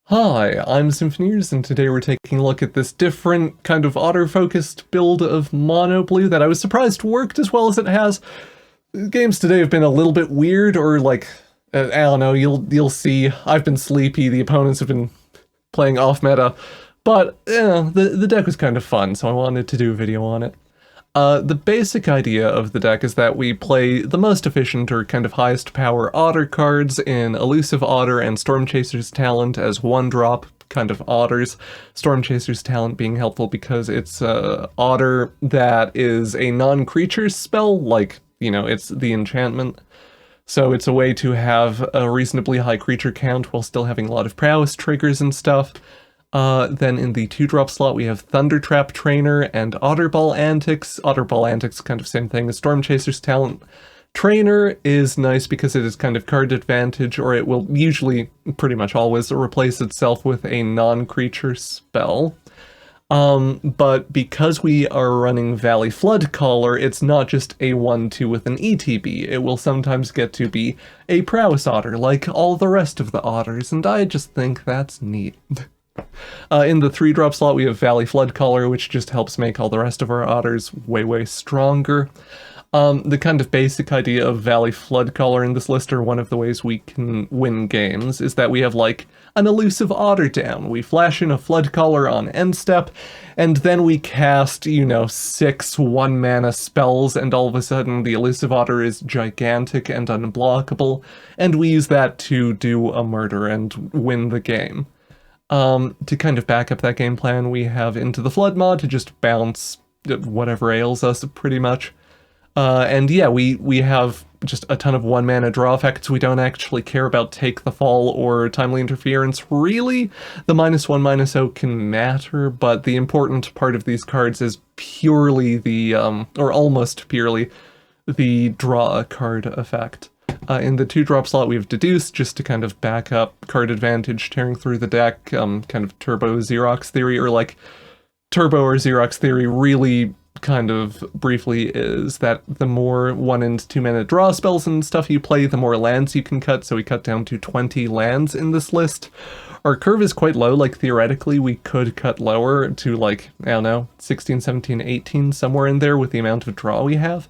Hi, I'm Symphoneers, and today we're taking a look at this different kind of Otter-focused build of Mono Blue that I was surprised worked as well as it has. Games today have been a little bit weird, or like, I don't know, you'll see. I've been sleepy, the opponents have been playing off-meta, but the deck was kind of fun, so I wanted to do a video on it. The basic idea of the deck is that we play the most efficient or kind of highest power Otter cards in Elusive Otter and Storm Chaser's Talent as one drop kind of Otters. Storm Chaser's Talent being helpful because it's Otter that is a non-creature spell, like, you know, it's the enchantment. So it's a way to have a reasonably high creature count while still having a lot of prowess triggers and stuff. Then in the 2-drop slot we have Thundertrap Trainer and Otterball Antics. Otterball Antics, kind of same thing as Storm Chaser's Talent. Trainer is nice because it is kind of card advantage, or it will usually, pretty much always, replace itself with a non-creature spell. But because we are running Valley Floodcaller, it's not just a 1-2 with an ETB. It will sometimes get to be a Prowess Otter, like all the rest of the Otters, and I just think that's neat. In the 3-drop slot we have Valley Floodcaller, which just helps make all the rest of our Otters way stronger. The kind of basic idea of Valley Floodcaller in this list, or one of the ways we can win games, is that we have like an Elusive Otter down. We flash in a Floodcaller on end step, and then we cast, you know, 6 1-mana spells, and all of a sudden the Elusive Otter is gigantic and unblockable, and we use that to do a murder and win the game. To kind of back up that game plan, we have Into the Flood mod to just bounce whatever ails us, pretty much. And yeah, we have just a ton of 1-mana draw effects. We don't actually care about Take the Fall or Timely Interference, really. The -1/-0 can matter, but the important part of these cards is purely the, or almost purely, the draw a card effect. In the 2-drop slot we have Deduce, just to kind of back up card advantage tearing through the deck, kind of Turbo Xerox theory, or like Turbo or Xerox theory really kind of briefly is that the more 1 and 2-mana draw spells and stuff you play, the more lands you can cut, so we cut down to 20 lands in this list. Our curve is quite low, like theoretically we could cut lower to like, I don't know, 16, 17, 18, somewhere in there with the amount of draw we have.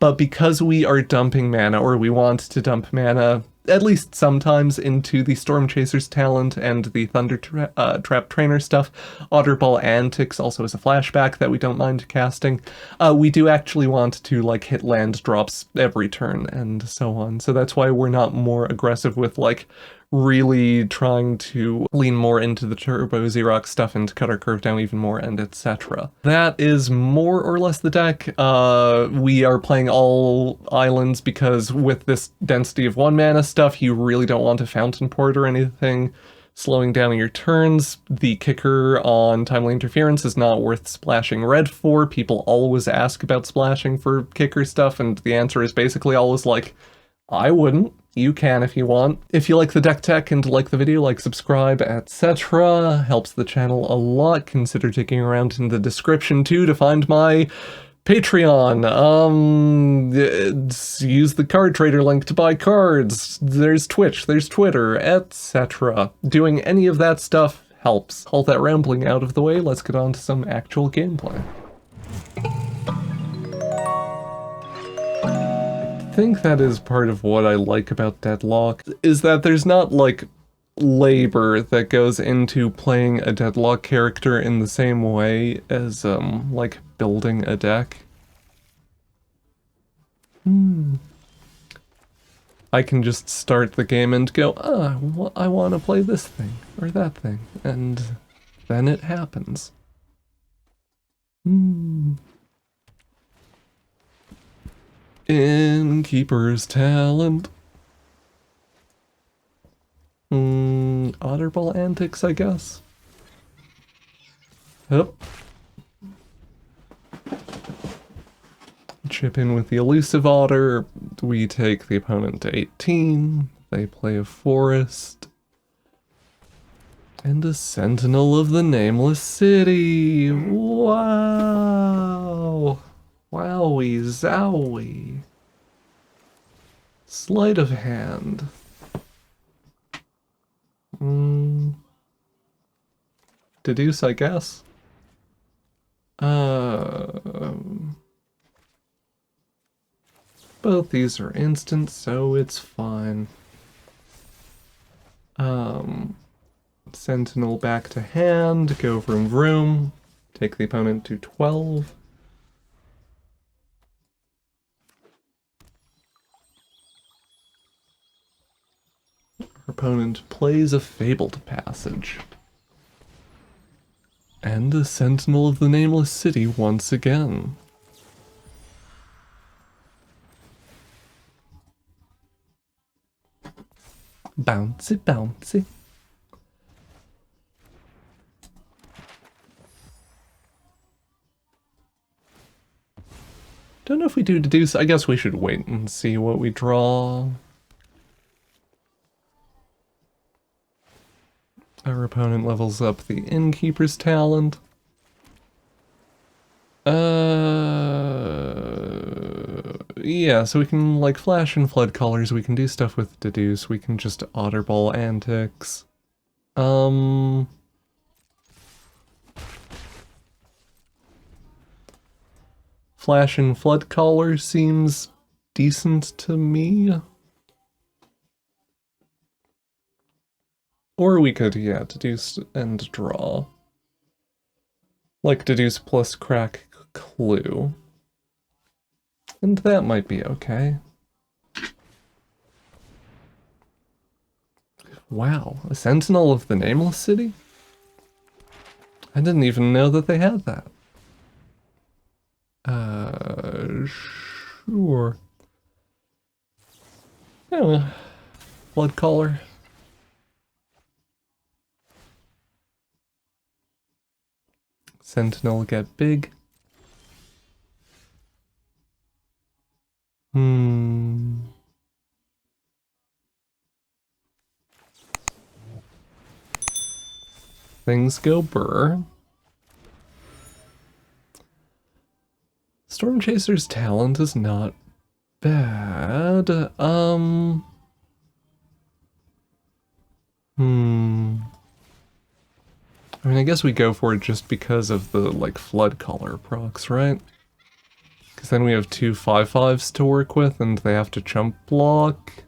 But because we are dumping mana, or we want to dump mana, at least sometimes, into the Storm Chaser's Talent and the Thundertrap Trainer stuff, Otterball Antics also is a flashback that we don't mind casting, we do actually want to like hit land drops every turn and so on. So that's why we're not more aggressive with like really trying to lean more into the Turbo Xerox stuff and cut our curve down even more, and etc. That is more or less the deck. We are playing all islands because with this density of 1-mana stuff, you really don't want a Fountain Port or anything slowing down your turns. The kicker on Timely Interference is not worth splashing red for. People always ask about splashing for kicker stuff, and the answer is basically always like, I wouldn't. You can if you want. If you like the deck tech and like the video, like, subscribe, etc. Helps the channel a lot. Consider taking around in the description too to find my Patreon. Use the card trader link to buy cards. There's Twitch, there's Twitter, etc. Doing any of that stuff helps. All that rambling out of the way, let's get on to some actual gameplay. I think that is part of what I like about Deadlock, is that there's not like labor that goes into playing a Deadlock character in the same way as like building a deck. I can just start the game and go, I want to play this thing or that thing, and then it happens. Innkeeper's Talent. Otterball Antics, I guess. Yep. Chip in with the Elusive Otter. We take the opponent to 18. They play a Forest. And a Sentinel of the Nameless City. Wow. Wowie zowie. Sleight of hand. deduce, I guess. Both these are instant, so it's fine. Sentinel back to hand, go vroom vroom, take the opponent to 12. Our opponent plays a Fabled Passage. And a Sentinel of the Nameless City once again. Bouncy, bouncy. Don't know if we do deduce. I guess we should wait and see what we draw. Our opponent levels up the Innkeeper's talent. Yeah, so we can, like, flash and flood colors, we can do stuff with deduce, we can just Otter Ball antics. Flash and flood color seems decent to me. Or we could, yeah, deduce and draw. Like deduce plus crack clue. And that might be okay. Wow, a Sentinel of the Nameless City? I didn't even know that they had that. Sure. Anyway, blood collar. Sentinel get big. Things go burr. Storm Chaser's talent is not bad. I mean, I guess we go for it just because of the, like, flood color procs, right? Because then we have two 5/5s to work with, and they have to chump block.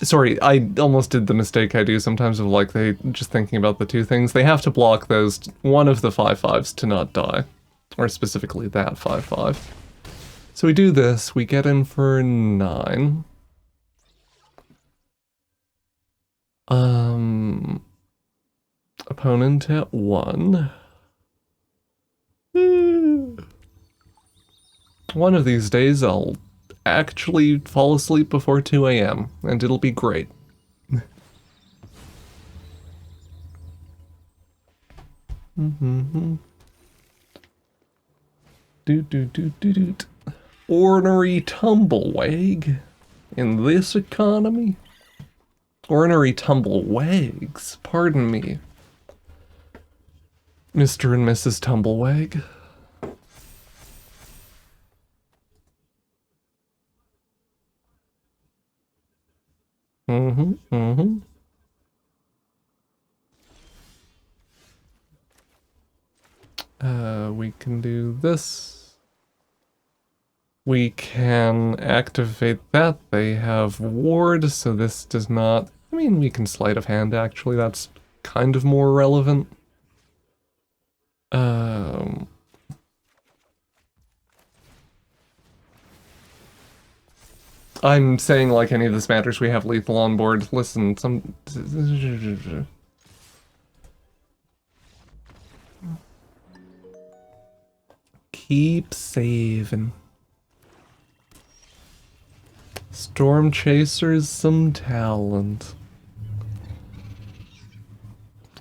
Sorry, I almost did the mistake I do sometimes of, like, just thinking about the two things. They have to block those, one of the 5/5s to not die. Or specifically that 5/5. So we do this, we get in for 9. Opponent at 1. One of these days I'll actually fall asleep before 2 AM, and it'll be great. Ornery Tumblewag in this economy? Ornery Tumblewags, pardon me. Mr. and Mrs. Tumblewag. We can do this. We can activate that. They have ward, so this does not... I mean, we can sleight of hand, actually. That's kind of more relevant. I'm saying like any of this matters, we have lethal on board. Listen, some... Keep saving. Storm Chaser's some talent.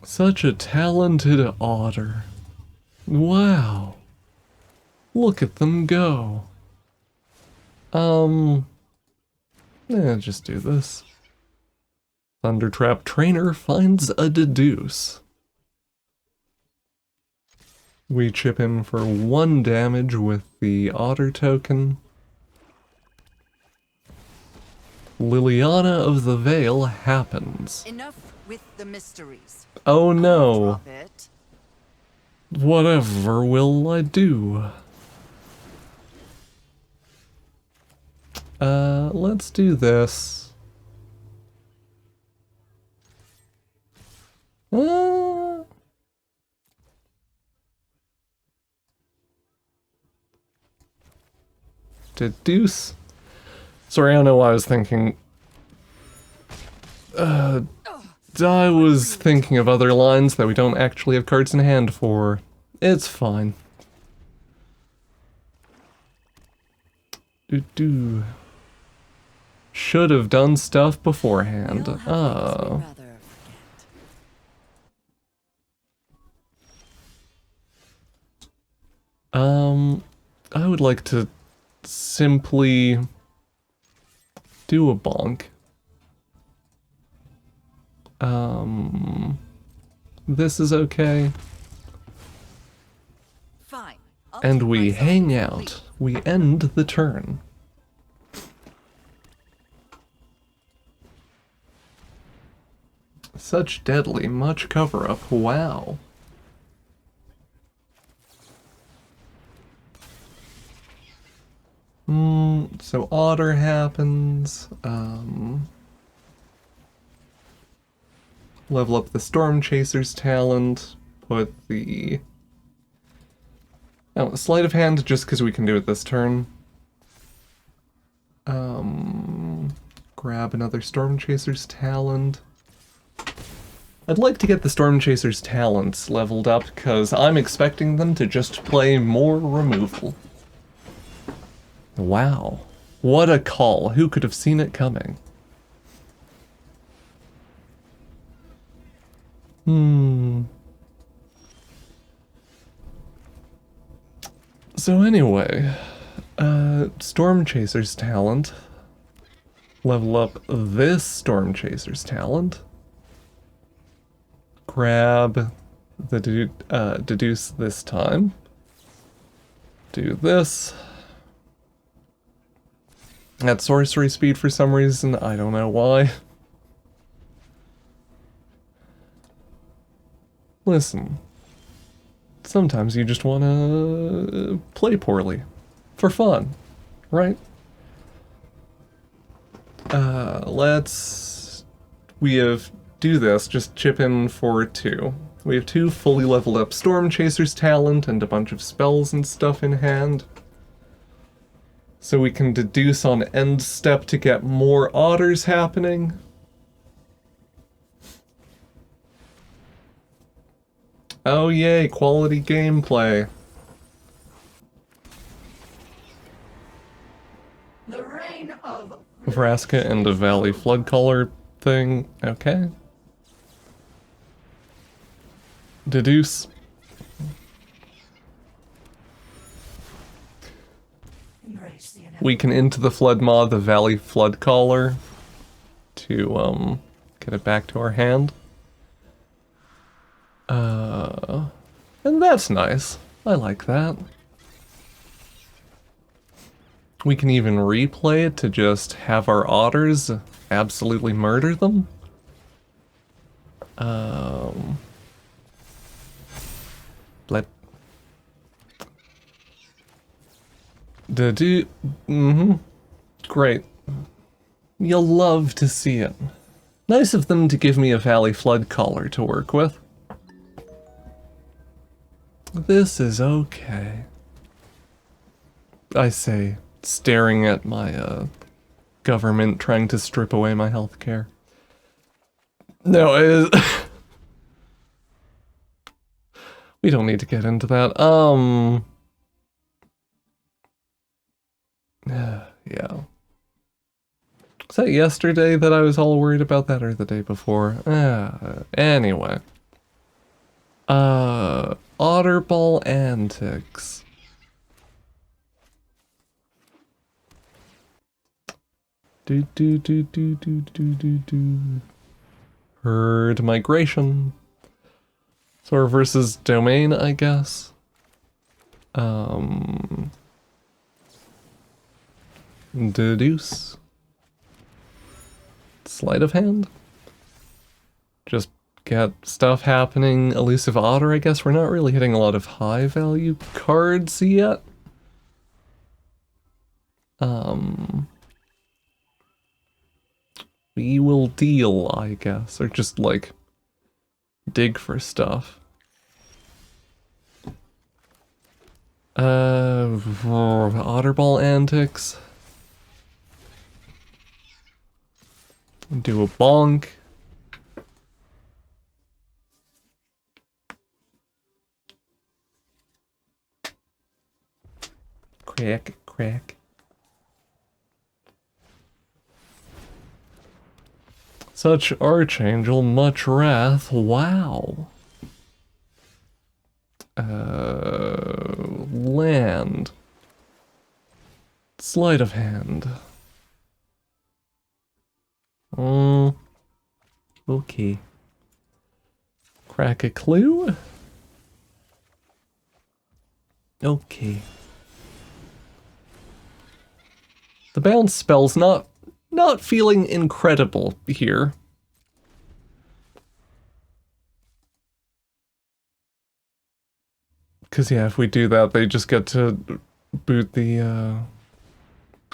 Such a talented otter. Wow. Look at them go. Yeah, just do this. Thundertrap Trainer finds a deduce. We chip in for 1 damage with the Otter token. Liliana of the Veil happens. Enough with the mysteries. Oh no. Drop it. Whatever will I do? Let's do this. Deduce. Sorry, I don't know why I was thinking. I was thinking of other lines that we don't actually have cards in hand for. It's fine. Should have done stuff beforehand. Oh. I would like to simply do a bonk. This is okay. Fine. And we hang out. We end the turn. Such deadly much cover-up. Wow. So Otter happens. Level up the Storm Chaser's talent. Put the... Oh, sleight of hand just because we can do it this turn. Grab another Storm Chaser's talent. I'd like to get the Storm Chaser's talents leveled up because I'm expecting them to just play more removal. Wow. What a call. Who could have seen it coming? So anyway, Storm Chaser's talent. Level up this Storm Chaser's talent. Grab the deduce this time. Do this. At sorcery speed for some reason, I don't know why. Listen, sometimes you just want to play poorly. For fun, right? Do this, just chip in for 2. We have 2 fully leveled up Storm Chaser's talent and a bunch of spells and stuff in hand. So we can deduce on end step to get more Otters happening. Oh yay, quality gameplay. The reign of Vraska and a Valley Flood Caller thing. Okay. Deduce. We can into the Flood Maw the Valley Flood Caller to get it back to our hand. And that's nice. I like that. We can even replay it to just have our Otters absolutely murder them. Let Great. You'll love to see it. Nice of them to give me a Valley Flood Caller to work with. This is okay. I say, staring at my government trying to strip away my healthcare. No, it is... We don't need to get into that. Yeah. Was that yesterday that I was all worried about that, or the day before? Anyway. Otter Ball Antics. Herd Migration. So versus Domain, I guess. Deduce. Sleight of hand. Just get stuff happening. Elusive Otter, I guess. We're not really hitting a lot of high value cards yet. We will deal, I guess, or just like dig for stuff. Otterball antics. Do a bonk. Crack, crack. Such Archangel, much wrath. Wow. Land. Sleight of hand. Okay. Crack a clue? Okay. The bounce spell's not feeling incredible here. Because, yeah, if we do that, they just get to boot the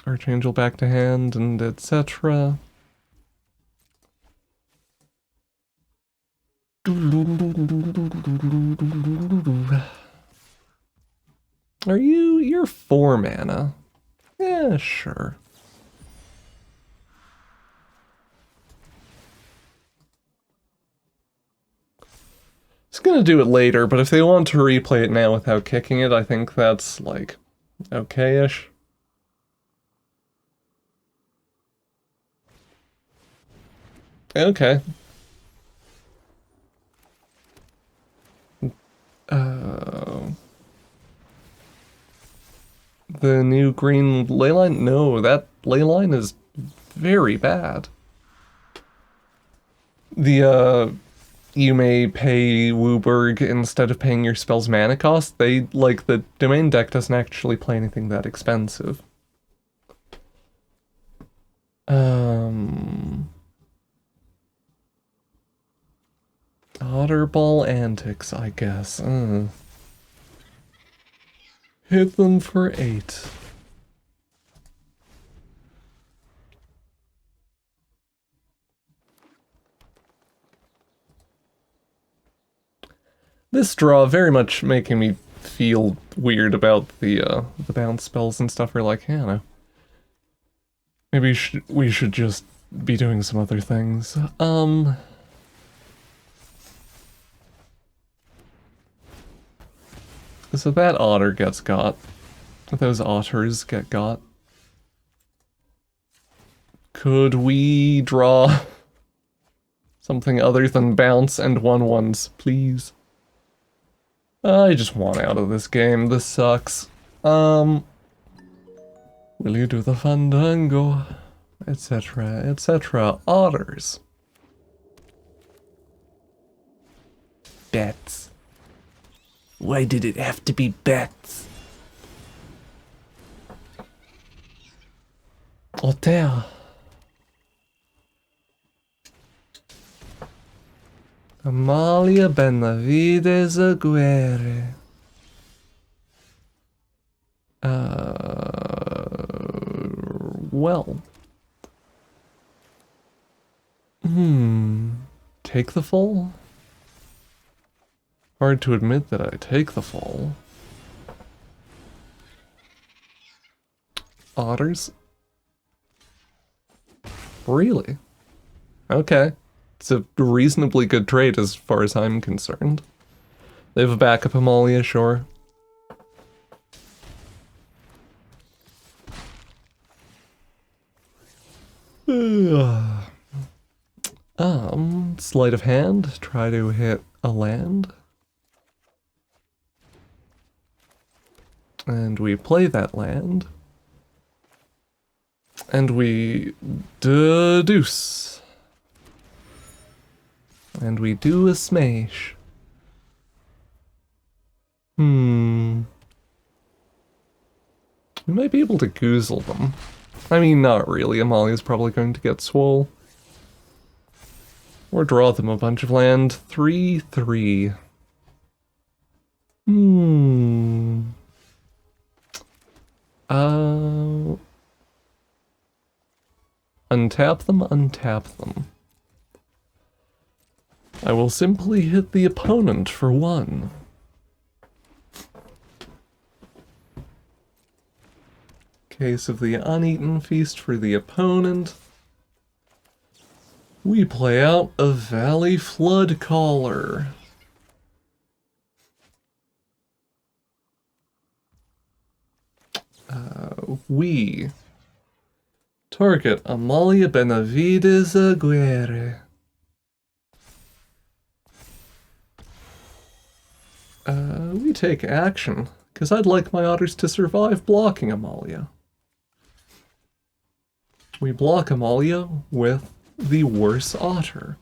Archangel back to hand and etc. You're 4 mana. Yeah, sure. It's gonna do it later, but if they want to replay it now without kicking it, I think that's, like, okay-ish. Okay. The new green leyline? No, that leyline is very bad. The, you may pay Wooburg instead of paying your spell's mana cost. The domain deck doesn't actually play anything that expensive. Otterball antics, I guess. Hit them for 8. This draw very much making me feel weird about the bounce spells and stuff. We're like, I don't know. Maybe we should just be doing some other things. So that otter gets got. Those otters get got. Could we draw something other than bounce and 1/1s, please? I just want out of this game. This sucks. Will you do the fandango? Etc. etc. Otters. Bats. Why did it have to be bats? Otter. Amalia Benavides Aguirre. Well. Take the fall? Hard to admit that I take the fall. Otters? Really? Okay. It's a reasonably good trade as far as I'm concerned. They have a backup Amalia, sure. Sleight of hand, try to hit a land. And we play that land. And we deduce. And we do a smash. We might be able to goozle them. I mean, not really. Amalia's probably going to get swole. Or draw them a bunch of land. 3/3. Untap them, untap them. I will simply hit the opponent for 1. Case of the uneaten feast for the opponent. We play out a Valley Flood Caller. We target Amalia Benavides Aguirre. We take action, because I'd like my Otters to survive blocking Amalia. We block Amalia with the worse Otter.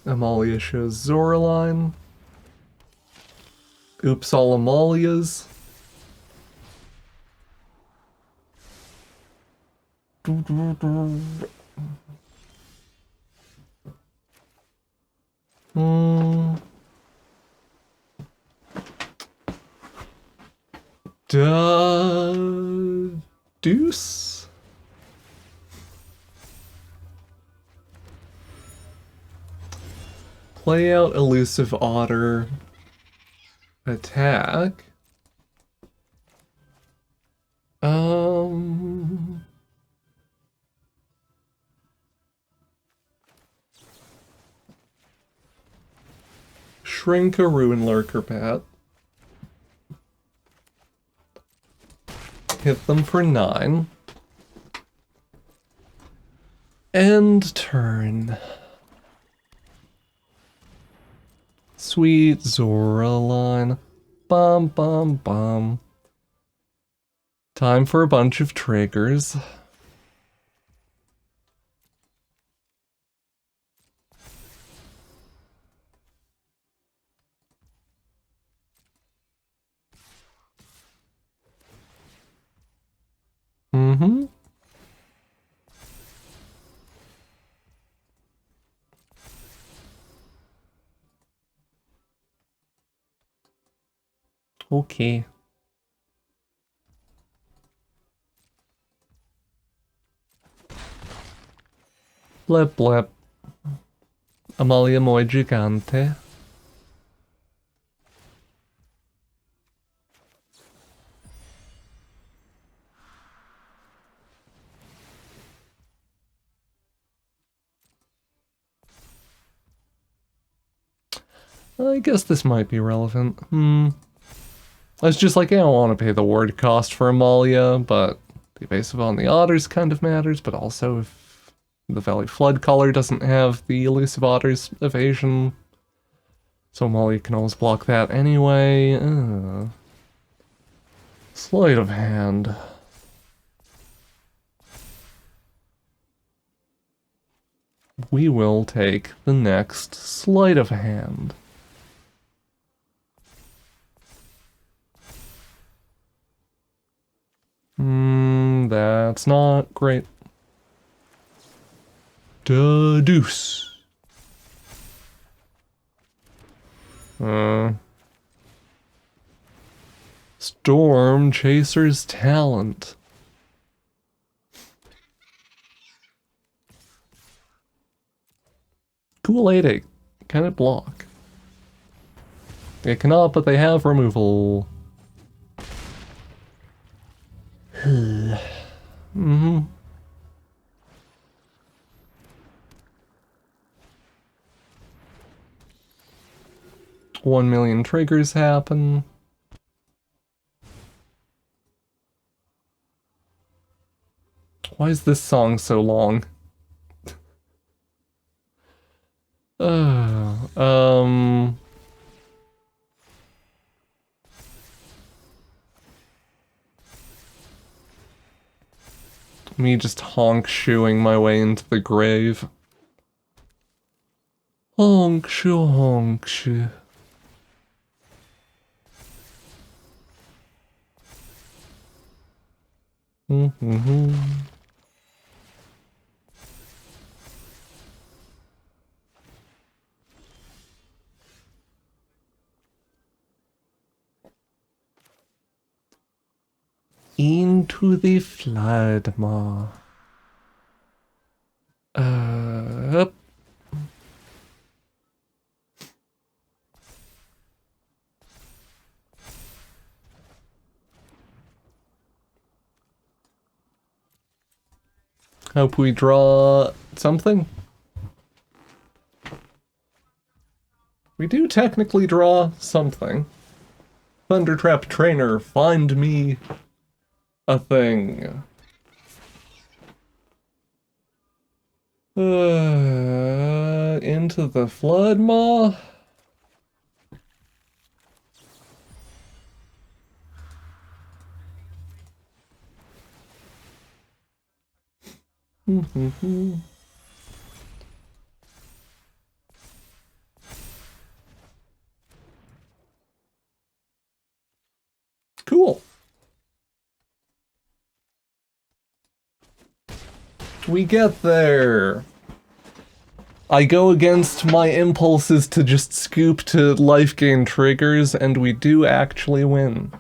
Amalia shows Zoraline. Oops, all Amalias. Deuce? Play out Elusive Otter. Attack. Shrink a Ruin Lurker Bat. Hit them for 9. End turn. Sweet Zoraline. Bum bum bum. Time for a bunch of triggers. Okay. Blep blep. Amalia muy gigante. I guess this might be relevant. I was just like, I don't want to pay the ward cost for Amalia, but the evasive on the Otters kind of matters, but also if the Valley Flood Caller doesn't have the elusive Otters evasion, so Amalia can always block that anyway. Sleight of hand. We will take the next sleight of hand. That's not great. Deuce. Storm Chaser's Talent. Cool 8/8. Can it block? It cannot, but they have removal. 1 million triggers happen. Why is this song so long? Me just honk shoeing my way into the grave. Honk shoe, honk shoe. Mm-hmm. Into the flood, ma. Up. Hope we draw something. We do technically draw something. Thundertrap Trainer, find me a thing. Into the flood, maw? Cool. We get there. I go against my impulses to just scoop to life gain triggers, and we do actually win.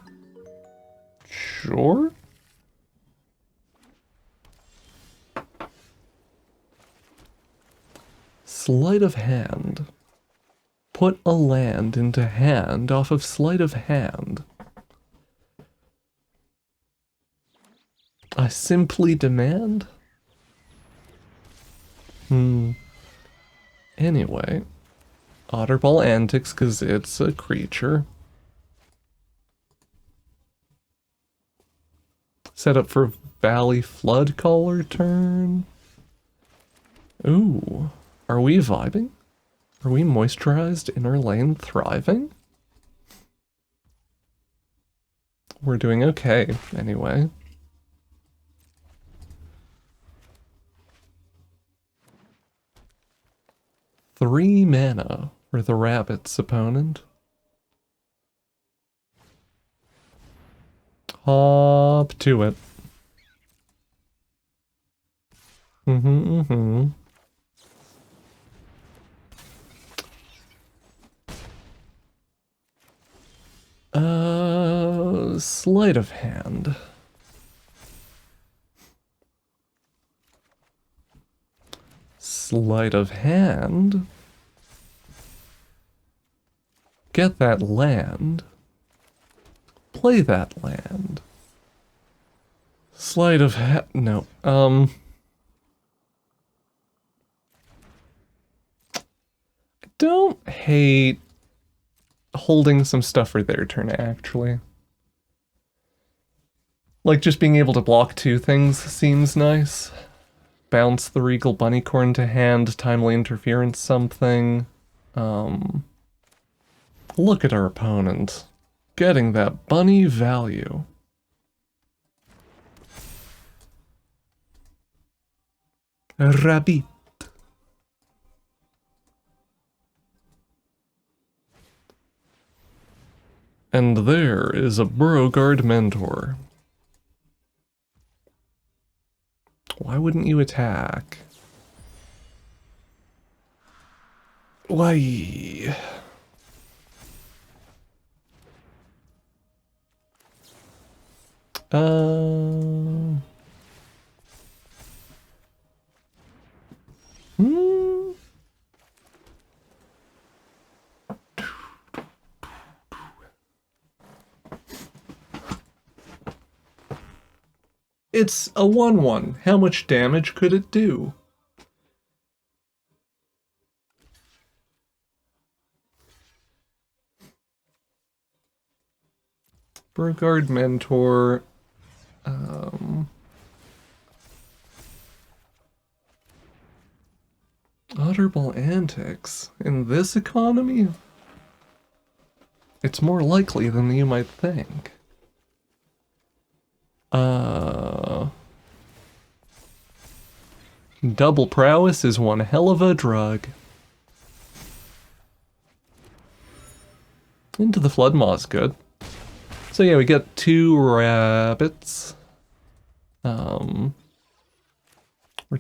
Sure? Sleight of hand. Put a land into hand off of sleight of hand. I simply demand? Anyway. Otterball antics, because it's a creature. Set up for Valley Flood Caller turn. Ooh. Are we vibing? Are we moisturized inner lane thriving? We're doing okay, anyway. Three mana for the rabbit's opponent. Hop to it. Sleight of hand. Sleight of hand. Get that land. Play that land. Sleight of hand. No. I don't hate holding some stuff for their turn, actually. Like, just being able to block two things seems nice. Bounce the Regal Bunnycorn to hand, timely interference something. Look at our opponent. Getting that bunny value. Rabbit. And there is a Burrowguard Mentor. Why wouldn't you attack? Why? It's a 1/1. How much damage could it do? Burrowguard Mentor. Otterball Antics. In this economy? It's more likely than you might think. Double prowess is one hell of a drug. Into the Flood Maw's good. So yeah, we get two rabbits. We're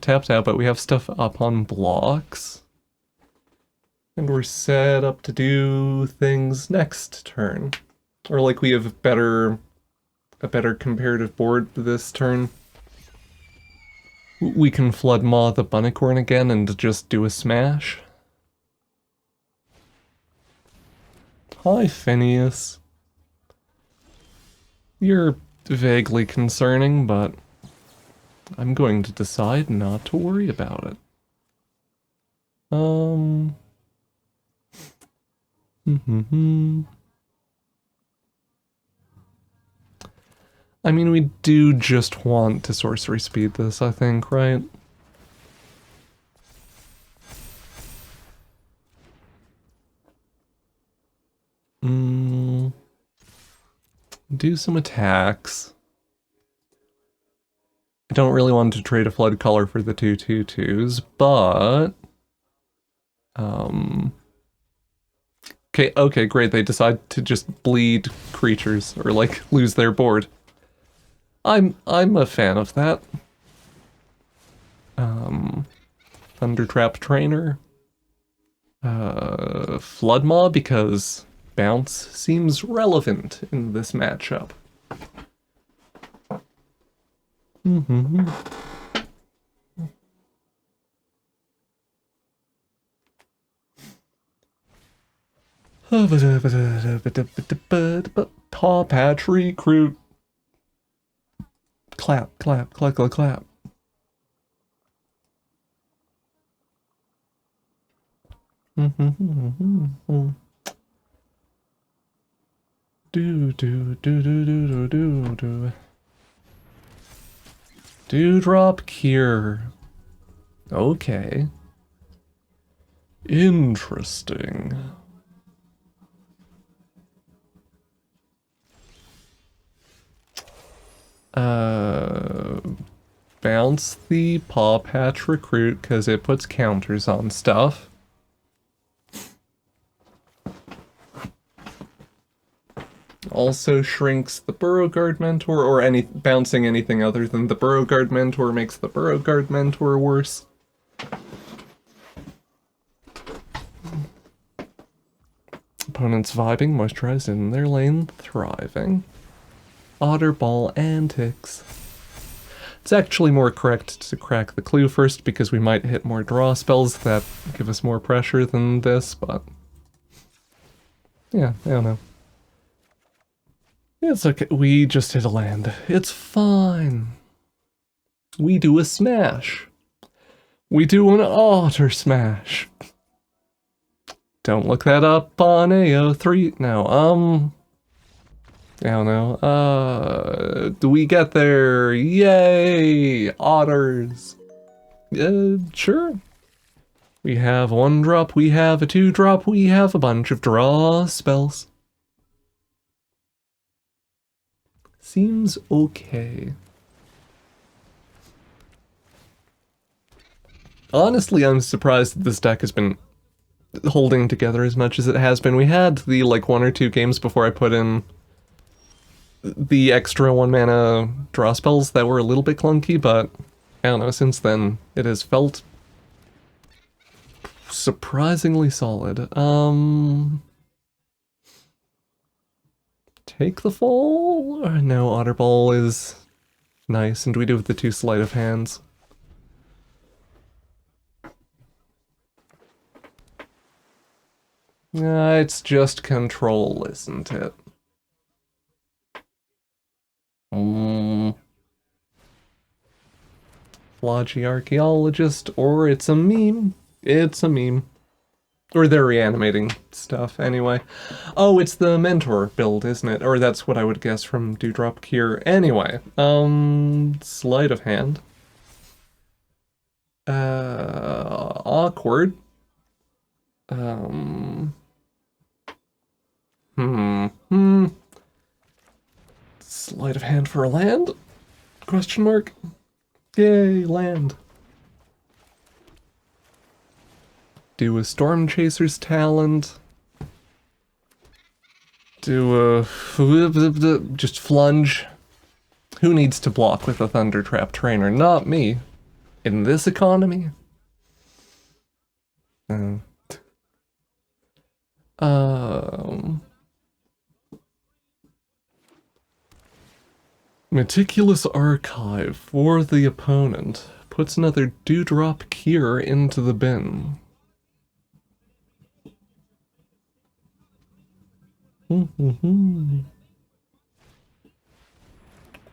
tapped out, but we have stuff up on blocks. And we're set up to do things next turn. Or like we have a better comparative board this turn. We can Flood Maw the Bunnicorn again and just do a smash. Hi, Phineas. You're vaguely concerning, but I'm going to decide not to worry about it. I mean, we do just want to sorcery speed this, I think, right? Do some attacks. I don't really want to trade a Flood Color for the 2/2/2s, but... Okay, great, they decide to just bleed creatures, or like, lose their board. I'm a fan of that. Thundertrap Trainer. Flood Maw, because bounce seems relevant in this matchup. Paw Patch Recruit. Clap, clap, clap, clap, clap. Dewdrop Cure. Okay. Interesting. Bounce the Paw Patch Recruit because it puts counters on stuff. Also shrinks the Burrowguard Mentor, or bouncing anything other than the Burrowguard Mentor makes the Burrowguard Mentor worse. Opponents vibing, moisturized in their lane, thriving. Otter Ball Antics. It's actually more correct to crack the clue first because we might hit more draw spells that give us more pressure than this, but... yeah, I don't know. It's okay, we just hit a land. It's fine. We do a smash. We do an Otter smash. Don't look that up on AO3. No, I don't know. Do we get there? Yay! Otters. Sure. We have 1-drop, we have a 2-drop, we have a bunch of draw spells. Seems okay. Honestly, I'm surprised that this deck has been holding together as much as it has been. We had the, like, 1 or 2 games before I put in the extra 1-mana draw spells that were a little bit clunky, but I don't know, since then it has felt surprisingly solid. Take the fall? No, Otter Ball is nice, and we do have the 2 sleight of hands. It's just control, isn't it? Flodgy Archaeologist, or it's a meme. It's a meme. Or they're reanimating stuff, anyway. Oh, it's the Mentor build, isn't it? Or that's what I would guess from Dewdrop Cure. Anyway, sleight of hand. Awkward. Sleight of hand for a land? Question mark? Yay, land. Do a Storm Chaser's Talent. Do a... just Flunge. Who needs to block with a Thundertrap Trainer? Not me. In this economy? Meticulous Archive for the opponent. Puts another Dewdrop Cure into the bin.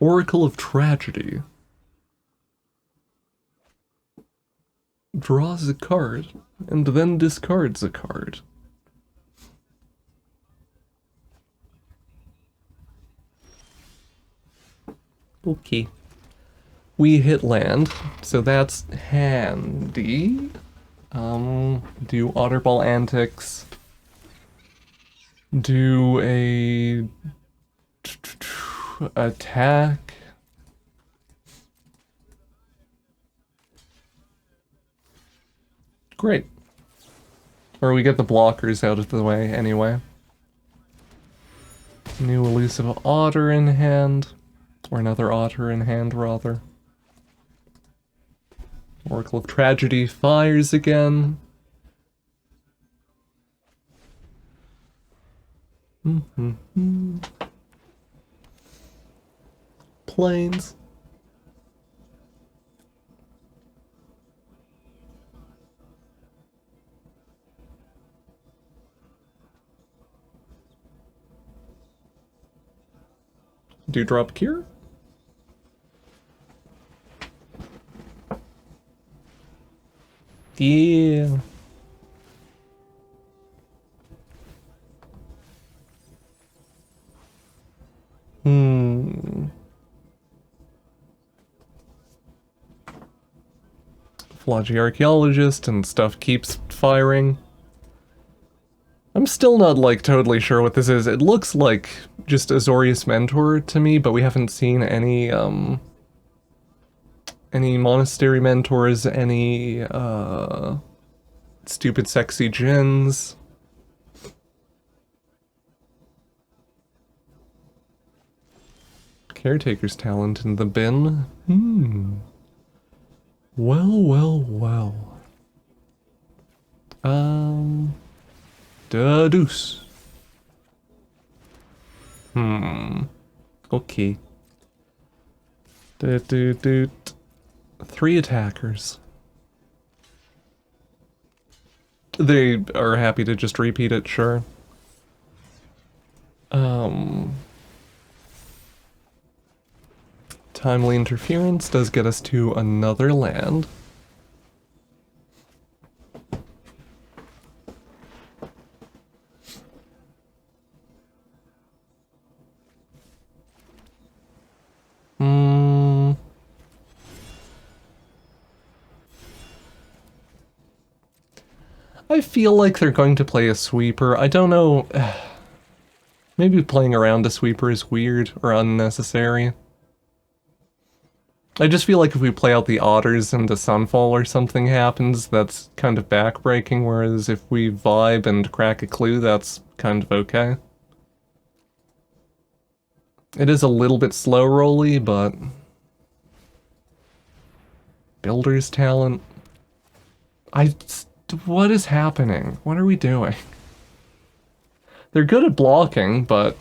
Oracle of Tragedy. Draws a card, and then discards a card. Okay. We hit land, so that's handy. Do Otter Ball antics. Do a attack. Great. Or we get the blockers out of the way anyway. New elusive Otter in hand. Or another Otter in hand, rather. Oracle of Tragedy fires again. Planes. Dewdrop Cure? Yeah. Flodgy Archaeologist and stuff keeps firing. I'm still not, like, totally sure what this is. It looks like just Azorius Mentor to me, but we haven't seen any Monastery Mentors, any, stupid sexy djinns. Caretaker's Talent in the bin. Well. Da deuce. Okay. 3 attackers. They are happy to just repeat it, sure. Timely Interference does get us to another land. I feel like they're going to play a sweeper. I don't know. Maybe playing around a sweeper is weird or unnecessary. I just feel like if we play out the Otters and the Sunfall or something happens, that's kind of backbreaking, whereas if we vibe and crack a clue, that's kind of okay. It is a little bit slow rolly, but... Builder's Talent. What is happening? What are we doing? They're good at blocking, but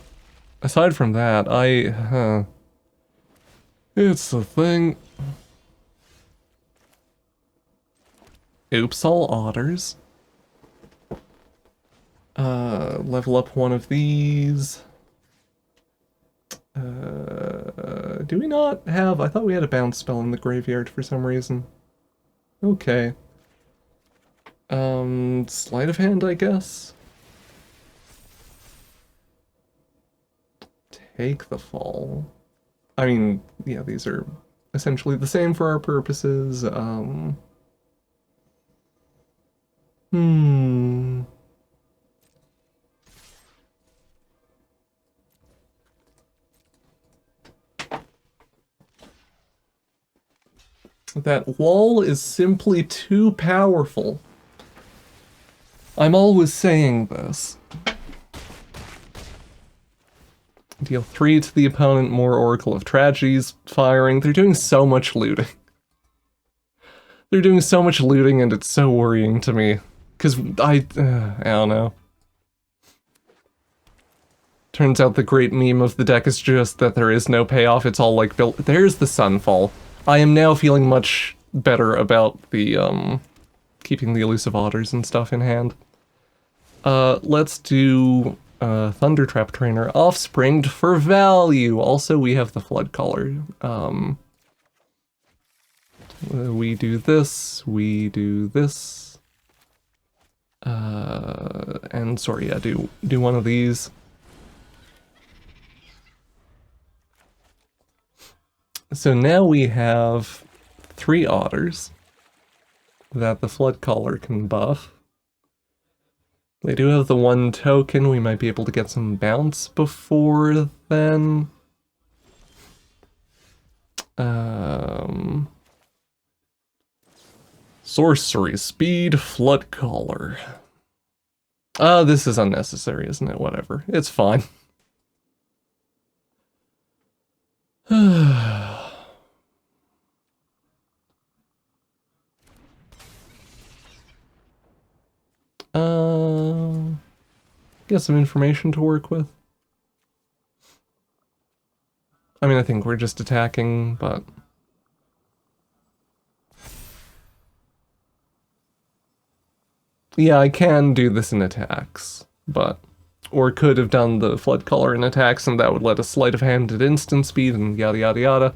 aside from that, it's the thing. Oops, all Otters. Level up one of these. Do we not have... I thought we had a bounce spell in the graveyard for some reason. Okay. Sleight of hand, I guess? Take the fall. I mean, yeah, these are essentially the same for our purposes. That wall is simply too powerful. I'm always saying this. Deal 3 to the opponent, more Oracle of Tragedies firing. They're doing so much looting. They're doing so much looting and it's so worrying to me. Because I don't know. Turns out the great meme of the deck is just that there is no payoff. It's all like built. There's the Sunfall. I am now feeling much better about the, keeping the elusive Otters and stuff in hand. Let's do Thundertrap Trainer Offspringed for value. Also, we have the Flood Caller. We do this, and sorry, yeah, do one of these. So now we have 3 Otters that the Flood Caller can buff. They do have the 1 token, we might be able to get some bounce before then. Sorcery, Speed, Flood Caller. This is unnecessary, isn't it? Whatever. It's fine. Get some information to work with. I mean, I think we're just attacking, but... Yeah, I can do this in attacks, but... Or could have done the Flood Caller in attacks, and that would let us sleight of hand at instant speed, and yada yada yada.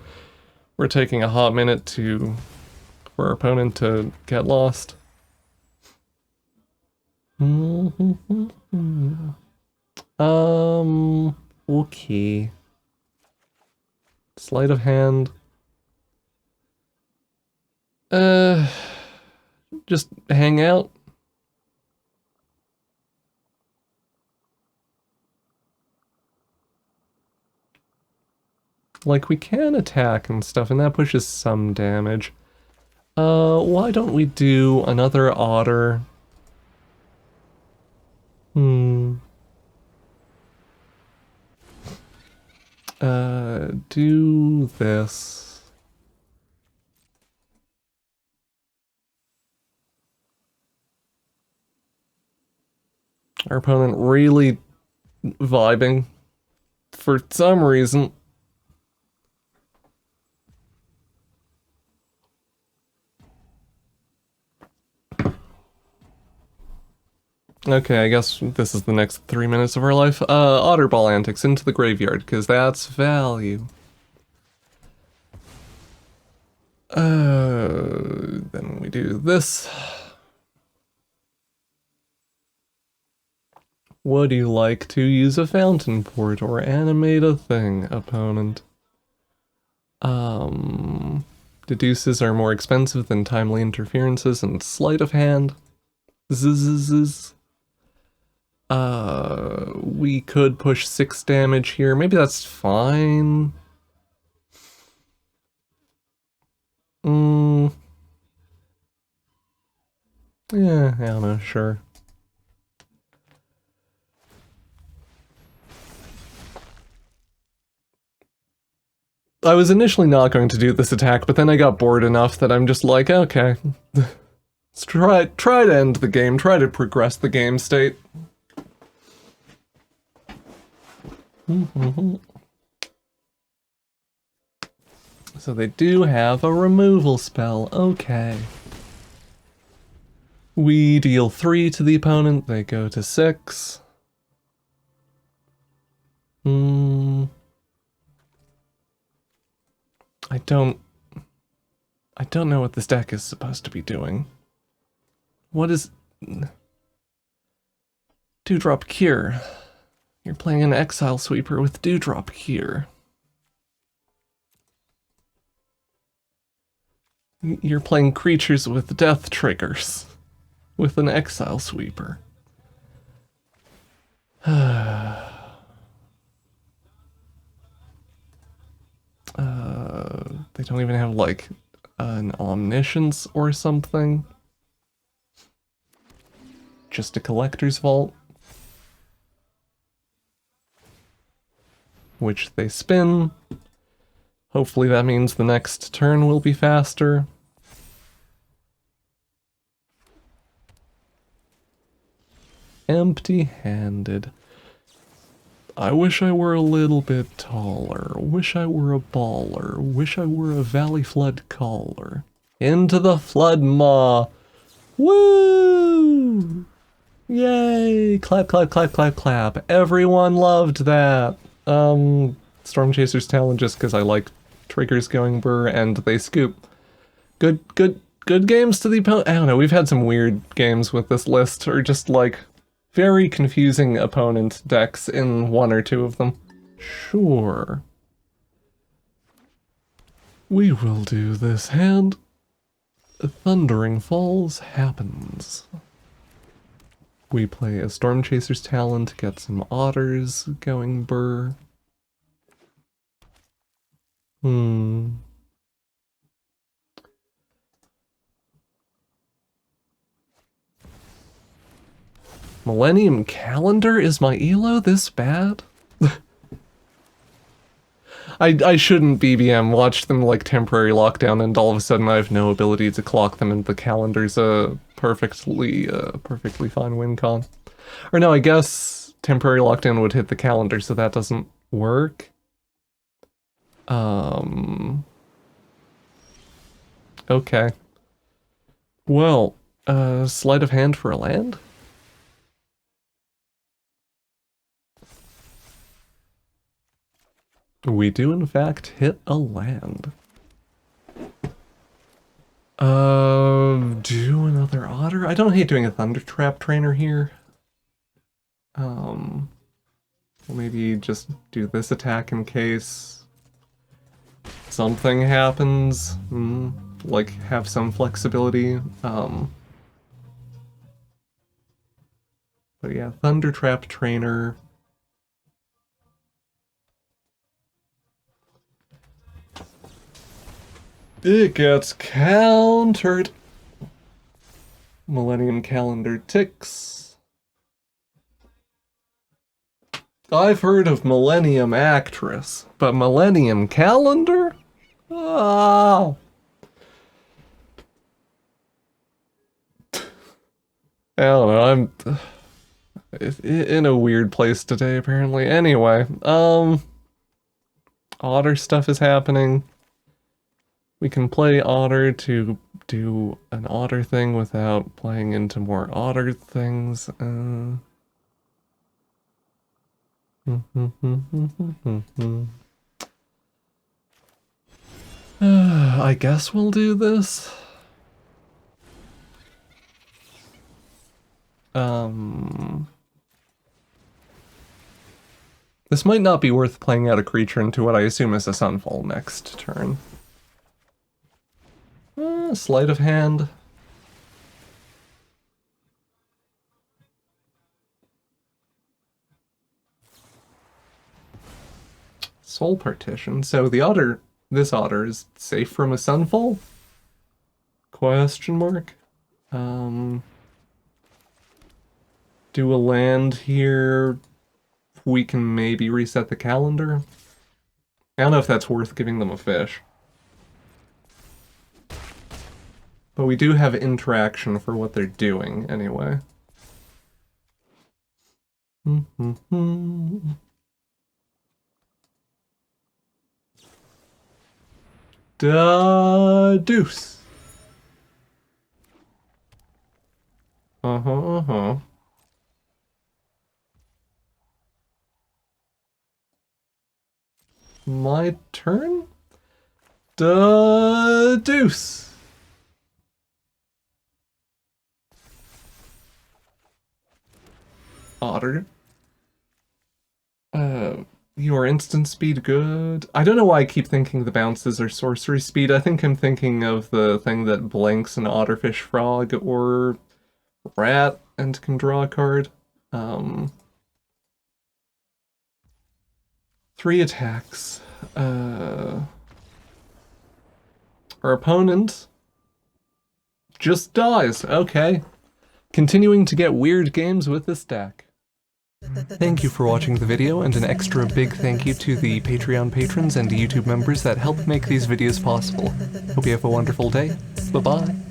We're taking a hot minute for our opponent to get lost. Okay. Sleight of hand. Just hang out. Like, we can attack and stuff, and that pushes some damage. Why don't we do another Otter? Do this. Our opponent really vibing for some reason. Okay, I guess this is the next 3 minutes of our life. Otter Ball Antics into the graveyard, because that's value. Then we do this. Would you like to use a fountain port or animate a thing, opponent? Deduces are more expensive than timely interferences and sleight of hand. Zzz. We could push 6 damage here. Maybe that's fine. Yeah, I don't know, sure. I was initially not going to do this attack, but then I got bored enough that I'm just like, okay. Let's try to end the game, try to progress the game state. So they do have a removal spell, okay. We deal 3 to the opponent, they go to 6. I don't know what this deck is supposed to be doing. What is... Dewdrop Cure. You're playing an Exile Sweeper with Dewdrop Cure. You're playing creatures with death triggers. With an Exile Sweeper. They don't even have, like, an Omniscience or something. Just a Collector's Vault. which they spin. Hopefully that means the next turn will be faster. Empty-handed. I wish I were a little bit taller. Wish I were a baller. Wish I were a valley flood caller. Into the flood maw. Woo! Yay! Clap, clap, clap, clap, clap. Everyone loved that. Storm Chaser's Talon just because I like triggers going burr and they scoop. Good games to the opponent. I don't know, we've had some weird games with this list, or just like very confusing opponent decks in one or two of them. Sure. We will do this hand. Thundering Falls happens. We play a Storm Chaser's Talon to get some Otters going burr. Millennium Calendar? Is my elo this bad? I shouldn't BBM, watch them like temporary lockdown and all of a sudden I have no ability to clock them and the calendar's a perfectly fine win con. Or no, I guess temporary lockdown would hit the calendar, so that doesn't work. Okay. Well, sleight of hand for a land? We do in fact hit a land. Do another Otter? I don't hate doing a Thunder Trap Trainer here. Well, maybe just do this attack in case something happens. Like, have some flexibility. But yeah, Thunder Trap Trainer. It gets countered. Millennium Calendar ticks. I've heard of Millennium Actress, but Millennium Calendar? Oh. I don't know, I'm in a weird place today, apparently. Anyway, Otter stuff is happening. We can play Otter to do an Otter thing without playing into more Otter things. I guess we'll do this. This might not be worth playing out a creature into what I assume is a Sunfall next turn. Sleight of hand. Soul Partition. So the Otter, this Otter is safe from a Sunfall? Question mark. Do a land here. We can maybe reset the calendar. I don't know if that's worth giving them a fish. But we do have interaction for what they're doing, anyway. Deuce. My turn? Deuce. Otter. Your instant speed good? I don't know why I keep thinking the bounces are sorcery speed. I think I'm thinking of the thing that blanks an Otterfish Frog or Rat and can draw a card. 3 attacks. Our opponent just dies. Okay. Continuing to get weird games with this deck. Thank you for watching the video, and an extra big thank you to the Patreon patrons and YouTube members that help make these videos possible. Hope you have a wonderful day. Bye-bye.